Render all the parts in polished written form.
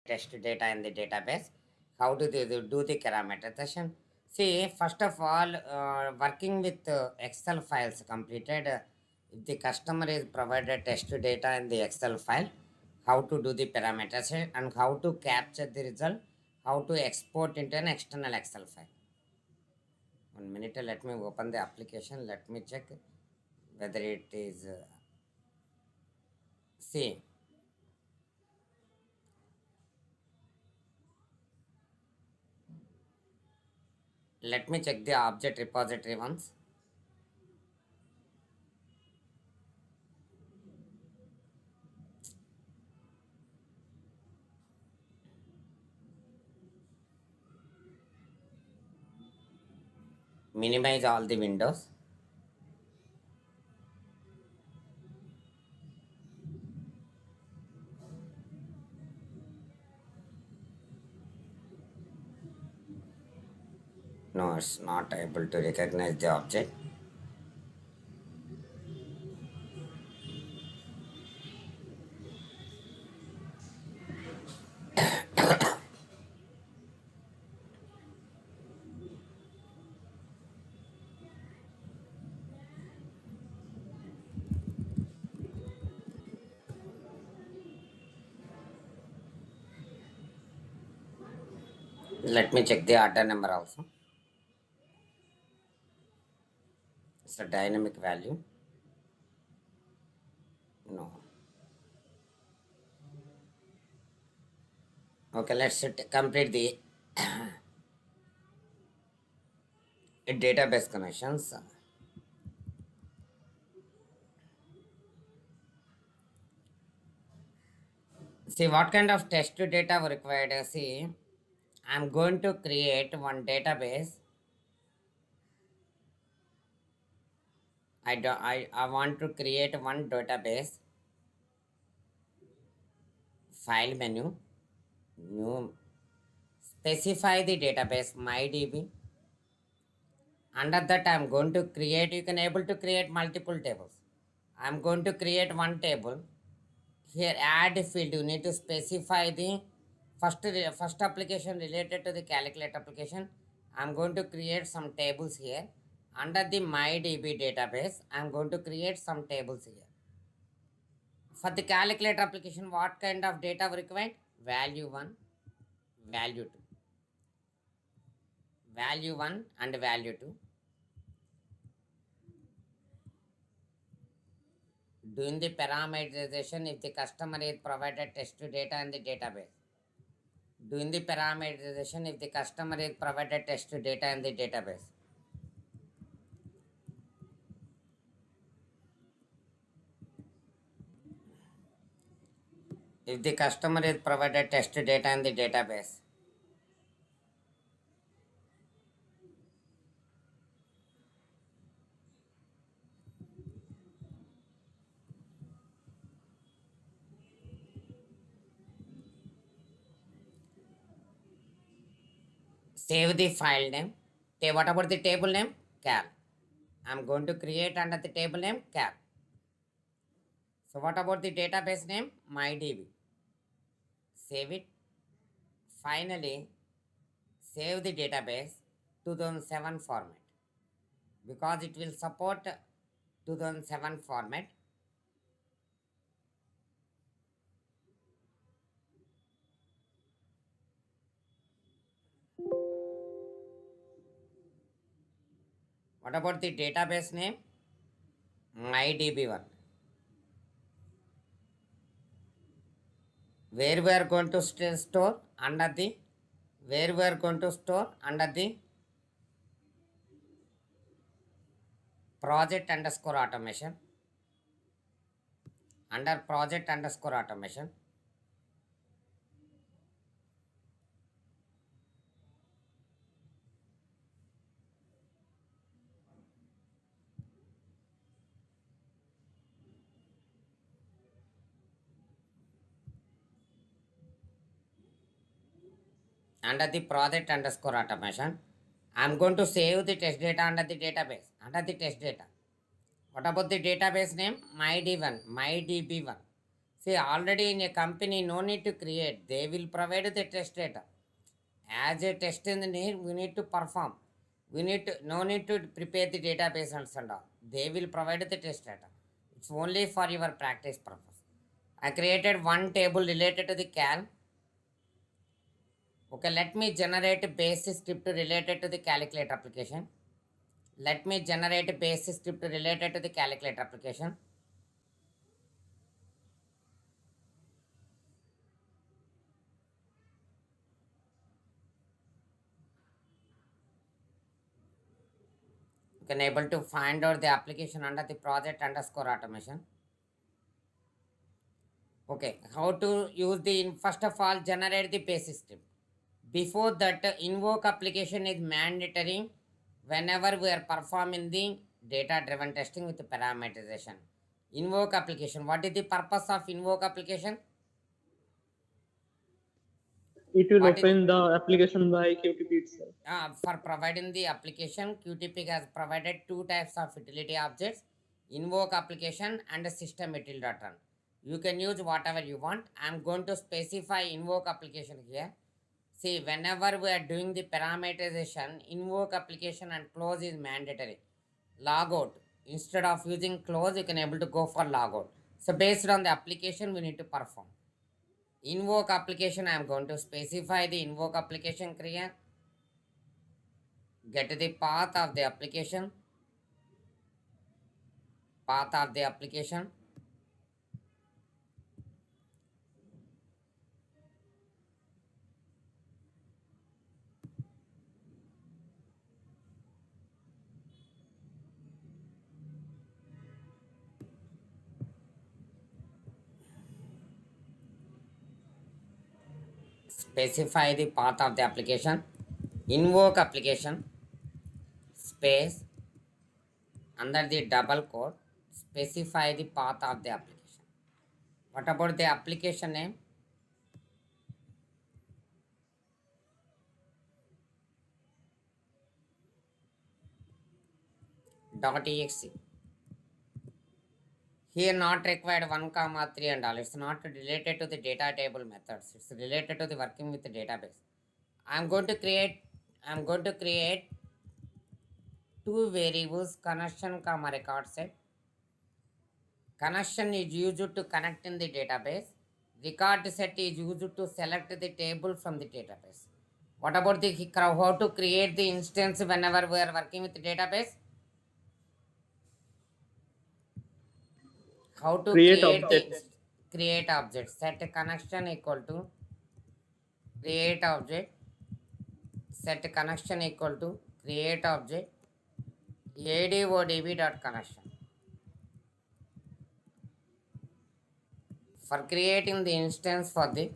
test data in the database. How do they do the parameterization? See, first of all, working with Excel files completed. If the customer is provided test data in the Excel file, how to do the parameterization and how to capture the result, how to export into an external Excel file. 1 minute, let me open the application. Let me check whether it is. See, let me check the object repository once. Minimize all the windows. No, it's not able to recognize the object. Let me check the order number also. It's a dynamic value. No. Okay, let's complete the database connections. See what kind of test data we required. See, I'm going to create one database. I want to create one database. File menu, new, specify the database MyDB. Under that I'm going to create, you can able to create multiple tables. I'm going to create one table. Here add field, you need to specify the first application related to the calculate application. I'm going to create some tables here. Under the MyDB database, I'm going to create some tables here. For the calculate application, what kind of data we required? Value 1, value 2. Value 1 and value 2. Doing the parameterization if the customer is provided test data in the database. Doing the parameterization if the customer is provided test data in the database. If the customer is provided test data in the database. Save the file name. What about the table name? Cal. I'm going to create under the table name Cal. So what about the database name? MyDB. Save it. Finally, save the database 2007 format because it will support 2007 format. What about the database name? MyDB1. Where we are going to store under the where we are going to store under the project underscore automation. Under project underscore automation. Under the project underscore automation, I'm going to save the test data under the database. Under the test data. What about the database name? MyDB1. MyDB1. See, already in a company, no need to create. They will provide the test data. As a test engineer, we need to perform. We need to no need to prepare the database and all. They will provide the test data. It's only for your practice purpose. I created one table related to the cal. Okay, let me generate a basic script related to the calculator application. Let me generate a basic script related to the calculator application. You can able to find out the application under the project underscore automation. Okay, how to use the first of all generate the basic script. Before that, invoke application is mandatory whenever we are performing the data driven testing with parameterization. Invoke application. What is the purpose of invoke application? It will What is open the application by QTP itself. for providing the application? QTP has provided two types of utility objects: invoke application and a system util return. You can use whatever you want. I am going to specify invoke application here. See, whenever we are doing the parameterization, invoke application and close is mandatory. Logout. Instead of using close, you can able to go for logout. So based on the application, we need to perform. Invoke application, I am going to specify the invoke application create. Get the path of the application. Path of the application. Specify the path of the application. Invoke application. Space. Under the double quote, specify the path of the application. What about the application name? .exe. Here not required 1 comma 3 and all. It's not related to the data table methods. It's related to the working with the database. I'm going to create I'm going to create two variables, connection comma record set. Connection is used to connect in the database. Record set is used to select the table from the database. What about the how to create the instance whenever we are working with the database? How to Create create the object. create object? Set connection equal to create object. Set connection equal to create object adodb.connection. For creating the instance for the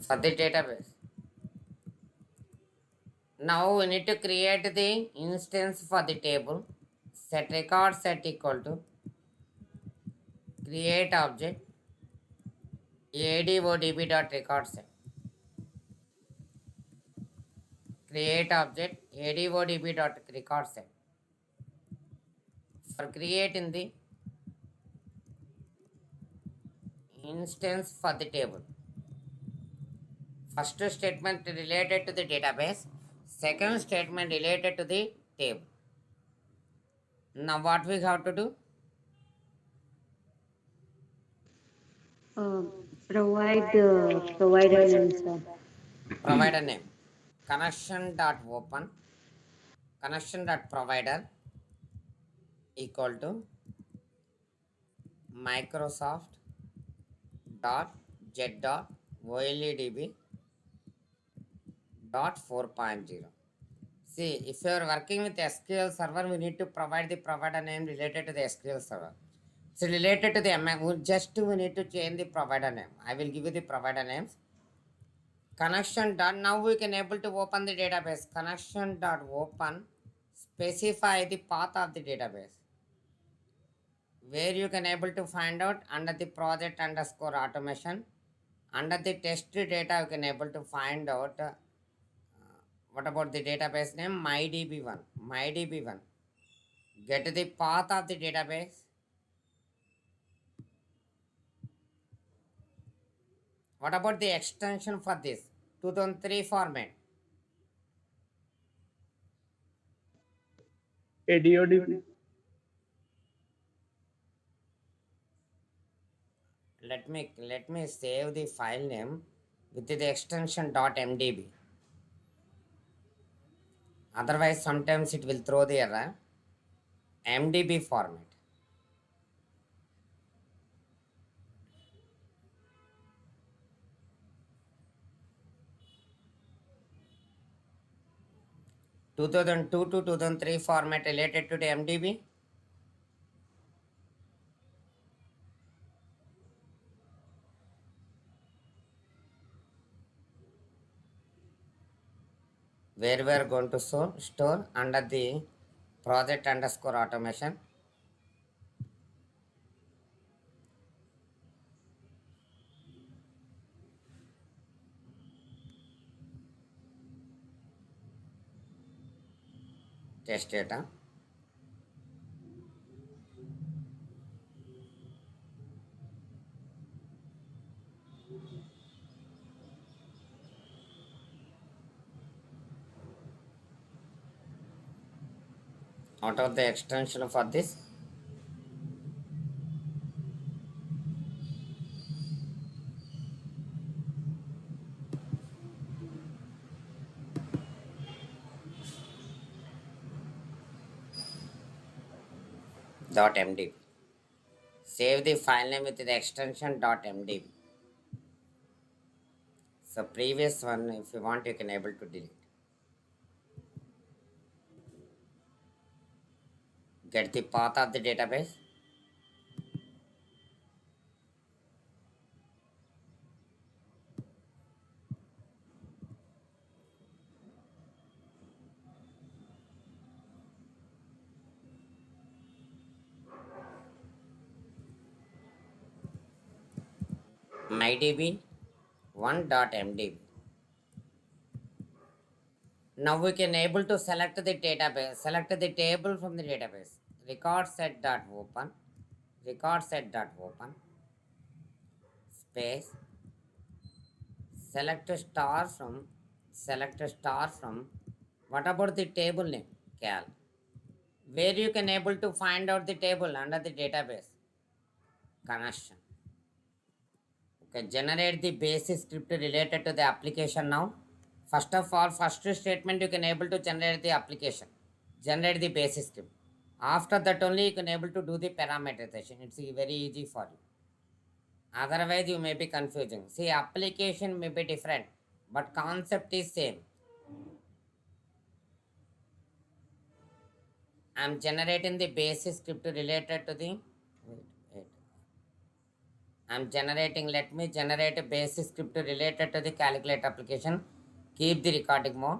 database. Now we need to create the instance for the table. Set record set equal to create object adodb.record set. Create object adodb.record set. For creating the instance for the table. First statement related to the database, second statement related to the table. Now what we have to do? Uh, provide the provider name, sir. Provider name. Connection.open. Connection.provider equal to Microsoft dot jet dot OLEDB dot 4.0. See, if you are working with SQL Server, we need to provide the provider name related to the SQL Server. It's related to the just we need to change the provider name. I will give you the provider names. Connection done. Now we can able to open the database. Connection dot open. Specify the path of the database, where you can able to find out under the project underscore automation. Under the test data, you can able to find out What about the database name? MyDB1. MyDB1. Get the path of the database. What about the extension for this? 2003 format. ADODB. Let me save the file name with the extension .mdb. Otherwise, sometimes it will throw the error. MDB format. (2002 to 2003) format related to the MDB. Where we are going to store under the project underscore automation. Test data. Out of the extension for this. .mdb. Save the file name with the extension .mdb. So previous one, if you want, you can able to delete. Get the path of the database. MyDB 1.mdb. Now we can able to select the database, select the table from the database. Record set.open, record set.open, space, select a star from, what about the table name? Cal. Where you can able to find out the table under the database. Connection. Okay, generate the basic script related to the application now. First of all, first statement you can able to generate the application. Generate the basic script. After that only you can able to do the parameterization. It's very easy for you. Otherwise you may be confusing. See, application may be different, but concept is same. I'm generating the basic script related to the let me generate a basic script related to the calculate application. Keep the recording mode.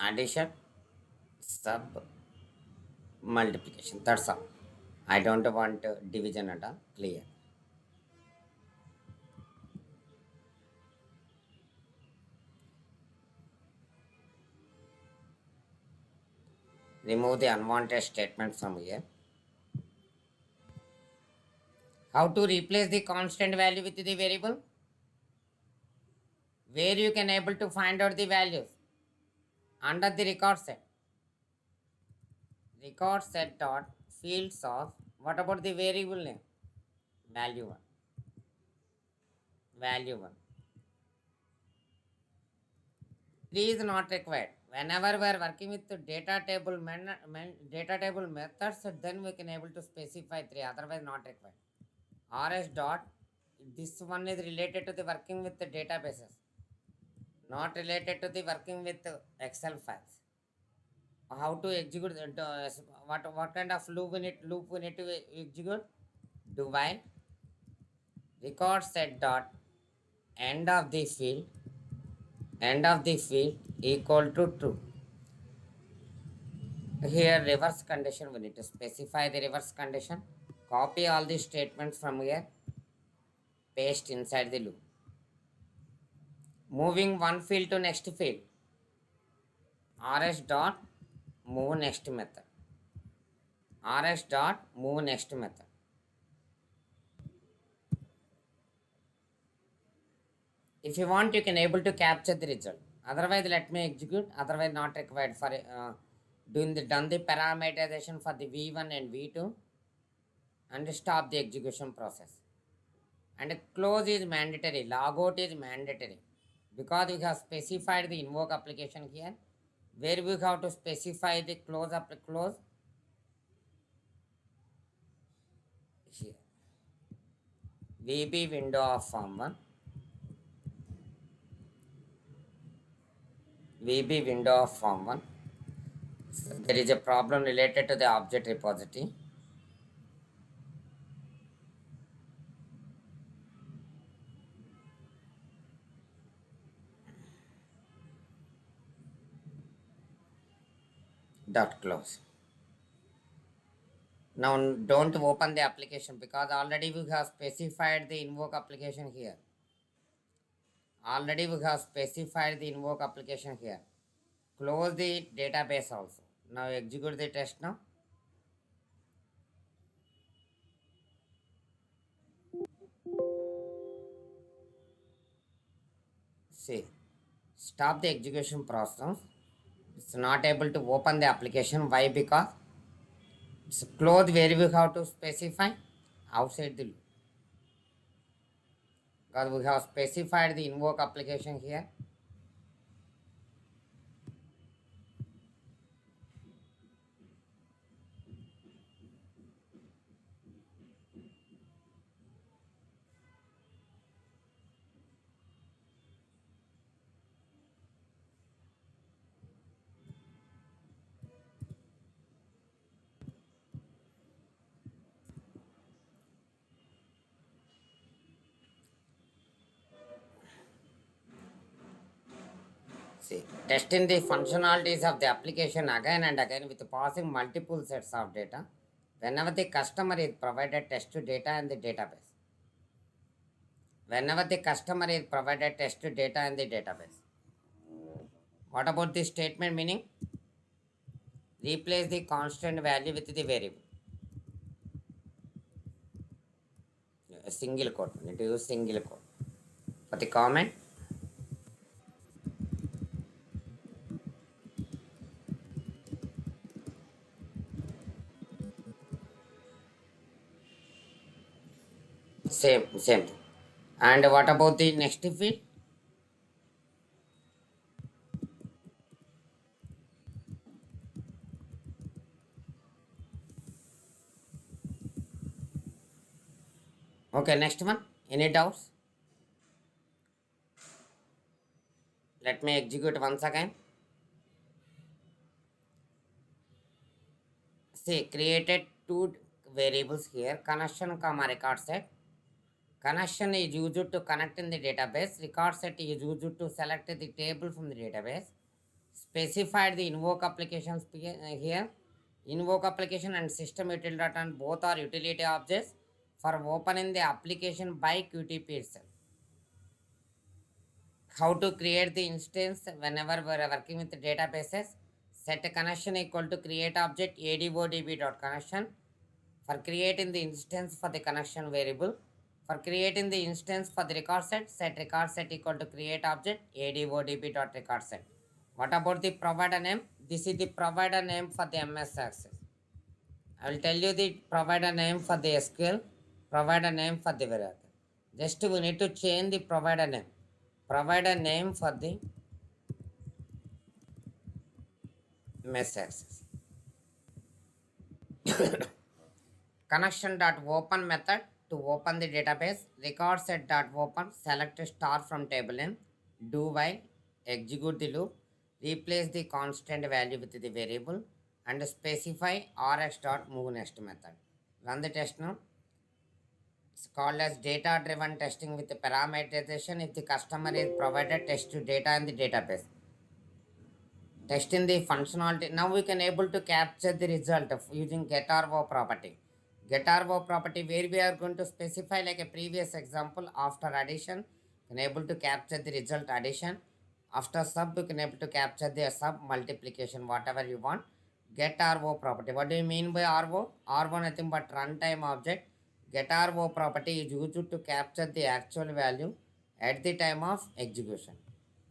Addition, sub, multiplication. That's all. I don't want division at all. Clear. Remove the unwanted statements from here. How to replace the constant value with the variable? Where you can able to find out the values? Under the record set. Record set dot fields of, what about the variable name? Value 1. Value 1. It is not required. Whenever we are working with the data table methods, then we can able to specify 3. Otherwise not required. RS dot, this one is related to the working with the databases. not related to the working with Excel files. How to execute what kind of loop we need to execute? Do while record set dot end of the field equal to true. Here reverse condition, we need to specify the reverse condition. Copy all the statements from here, paste inside the loop. Moving one field to next field, rs dot move next method. rs dot move next method. If you want, you can able to capture the result. Otherwise, let me execute. Otherwise, not required for done the parameterization for the v1 and v2, and stop the execution process. And close is mandatory. Logout is mandatory because we have specified the invoke application here, where we have to specify the close here. VB window of form1. VB window of form1. So there is a problem related to the object repository. Dot close. Now don't open the application because already we have specified the invoke application here. Close the database also. Now execute the test now. See, stop the execution process. It's not able to open the application. Why? Because it's closed where we have to specify outside the loop. Because we have specified the invoke application here. See, testing the functionalities of the application again and again with passing multiple sets of data whenever the customer is provided test data in the database. What about the statement meaning? Replace the constant value with the variable. A single quote. We need to use single quote. For the comment, same thing. And what about the next field? Okay, next one. Any doubts? Let me execute once again. See, created two variables here, connection comma record set. Connection is used to connect in the database. Record set is used to select the table from the database. Specified the invoke applications here. Invoke application and system utility return both are utility objects for opening the application by QTP itself. How to create the instance whenever we're working with the databases? Set a connection equal to create object adodb.connection. For creating the instance for the connection variable. For creating the instance for the record set record set equal to create object adodb.record set. What about the provider name? This is the provider name for the MS Access. I will tell you the provider name for the SQL, provider name for the variable. Just we need to change the provider name. Provider name for the MS Access. Connection.open method to open the database. Record set.open, select star from table name. Do while execute the loop, replace the constant value with the variable, and specify rx.move next method. Run the test now. It's called as data driven testing with the parameterization if the customer is provided test to data in the database. Testing the functionality. Now we can able to capture the result of using getarvo property. Getarvo property where we are going to specify like a previous example after addition, can able to capture the result addition. After sub, you can able to capture the sub multiplication, whatever you want. Getarvo property. What do you mean by RO? RO nothing but runtime object. Getarvo property is used to capture the actual value at the time of execution.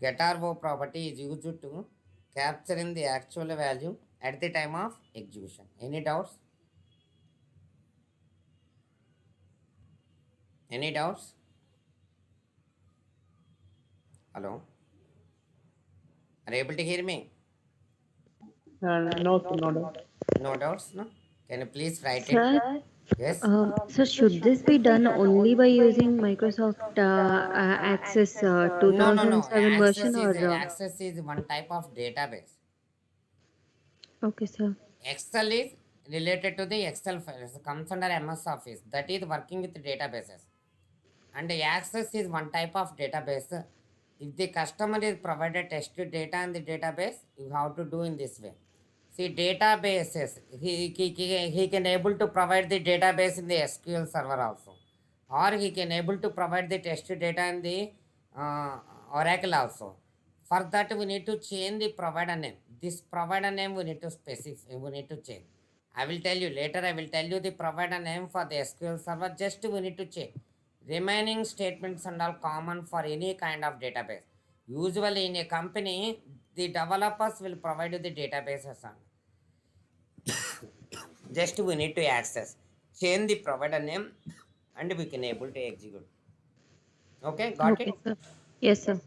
Getarvo property is used to capturing the actual value at the time of execution. Any doubts? Any doubts? Hello? Are you able to hear me? No, sir, no doubt. No doubts? No? Can you please write it? Sir, Yes? so should this be done only by using Microsoft Access No. 2007 version or? Access is one type of database. Okay, sir. Excel is related to the Excel files. Comes under MS Office. That is working with databases. And Access is one type of database. If the customer is provided test data in the database, you have to do in this way. See, databases, he can able to provide the database in the SQL server also. Or he can able to provide the test data in the Oracle also. For that, we need to change the provider name. This provider name we need to specify, we need to change. I will tell you later, I will tell you the provider name for the SQL server, just we need to change. Remaining statements and all common for any kind of database. Usually in a company, the developers will provide you the databases on. Just we need to access. Change the provider name and we can able to execute. Okay, got Okay, it? sir. Yes, sir.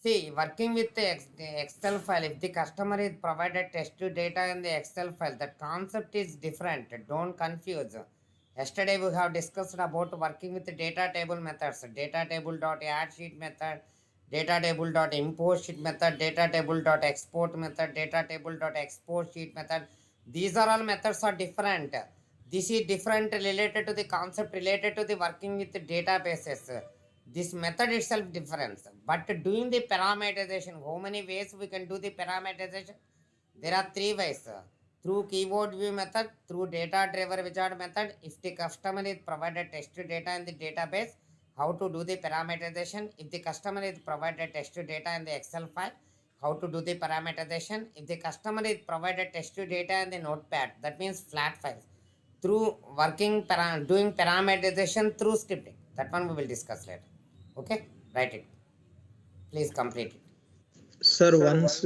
See, working with the Excel file, if the customer is provided test data in the Excel file, the concept is different. Don't confuse. Yesterday we have discussed about working with the data table methods. Data table dot add sheet method, data table dot import sheet method, data table dot export method, data table dot export sheet method. These are all methods are different. This is different related to the concept related to the working with the databases. This method itself different, but doing the parameterization, how many ways we can do the parameterization? There are three ways: through keyword view method, through data driver wizard method. If the customer is provided test data in the database, how to do the parameterization? If the customer is provided test data in the Excel file, how to do the parameterization? If the customer is provided test data in the notepad, that means flat files, through doing parameterization through scripting. That one we will discuss later. Okay, write it. Please complete it. Sir, once